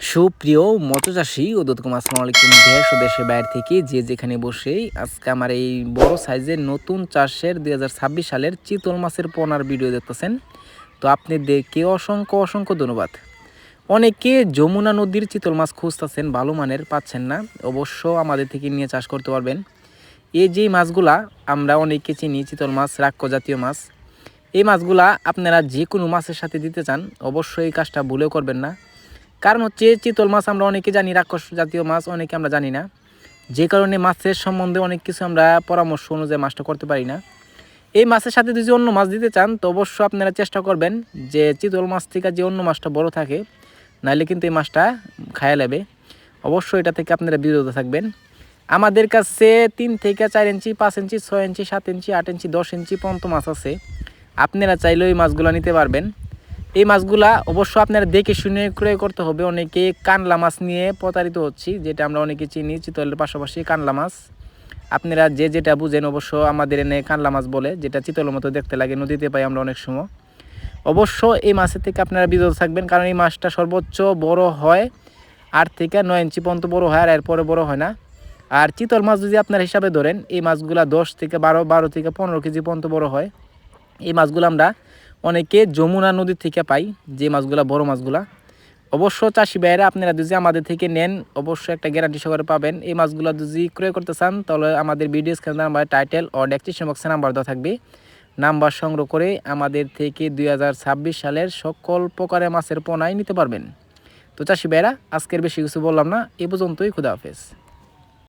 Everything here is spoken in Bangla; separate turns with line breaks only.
সুপ্রিয় মৎস্যচাষী ও দর্শক আসসালামু আলাইকুম। দেশ ও দেশের বাইরে থেকে যে যেখানে বসেই আজকে আমার এই বড় সাইজের নতুন চাষের 2026 সালের চিতল মাছের পোনার ভিডিও দেখতেছেন। তো আপনাদেরকে অসংখ্য অসংখ্য ধন্যবাদ। অনেকে যমুনা নদীর চিতল মাছ খুঁজতেছেন, ভালো মানের পাচ্ছেন না, অবশ্য আমাদের থেকে নিয়ে চাষ করতে পারবেন। এই যে মাছগুলা আমরা অনেকে চিনি, চিতল মাছ রাক্ষ জাতীয় মাছ। এই মাছগুলা আপনারা যে কোনো মাছের সাথে দিতে চান, অবশ্যই এই কাজটা ভুলেও করবেন না। কারণ হচ্ছে চিতল মাছ আমরা অনেকে জানি রাক্ষস জাতীয় মাছ, অনেকে আমরা জানি না, যে কারণে মাছের সম্বন্ধে অনেক কিছু আমরা পরামর্শ অনুযায়ী মাছটা করতে পারি না। এই মাছের সাথে যদি অন্য মাছ দিতে চান তো অবশ্যই আপনারা চেষ্টা করবেন যে চিতল মাছ থেকে যে অন্য মাছটা বড় থাকে, নাহলে কিন্তু এই মাছটা খায়া নেবে। অবশ্যই এটা থেকে আপনারা বিরত থাকবেন। আমাদের কাছে 3 থেকে 4 ইঞ্চি, 5 ইঞ্চি, 6 ইঞ্চি, 7 ইঞ্চি, 8 ইঞ্চি, 10 ইঞ্চি পর্যন্ত মাছ আছে। আপনারা চাইলে ওই মাছগুলো নিতে পারবেন। এই মাছগুলা অবশ্য আপনারা দেখে শুনে ক্রয় করতে হবে। অনেকে কানলা মাছ নিয়ে প্রতারিত হচ্ছি, যেটা আমরা অনেকে চিনি চিতলের পাশাপাশি কানলা মাছ। আপনারা যে যেটা বুঝেন, অবশ্য আমাদের এনে কানলা মাছ বলে, যেটা চিতলের মতো দেখতে লাগে, নদীতে পাই আমরা অনেক সময়। অবশ্য এই মাছের থেকে আপনারা বিরত থাকবেন, কারণ এই মাছটা সর্বোচ্চ বড় হয় 8 থেকে 9 ইঞ্চি পর্যন্ত বড় হয়, আর এরপরে বড় হয় না। আর চিতল মাছ যদি আপনার হিসাবে ধরেন, এই মাছগুলা 10 থেকে 12 থেকে 15 কেজি পর্যন্ত বড় হয়। এই মাছগুলো আমরা অনেকে যমুনা নদী থেকে পাই, যে মাছগুলা বড় মাছগুলা। অবশ্য চাষি ভাইয়েরা আপনারা যদি আমাদের থেকে নেন, অবশ্যই একটা গ্যারান্টি সহকারে পাবেন। এই মাছগুলো যদি ক্রয় করতে চান তাহলে আমাদের ভিডিও স্ক্রিনে নাম্বার, টাইটেল ও ডেসক্রিপশন বক্সে নাম্বার দেওয়া থাকবে। নাম্বার সংগ্রহ করে আমাদের থেকে 2026 সালের সকল প্রকারের মাছের পোনাই নিতে পারবেন। তো চাষি ভাইয়েরা, আজকের বেশি কিছু বললাম না, এ পর্যন্তই। খুদা হাফেজ।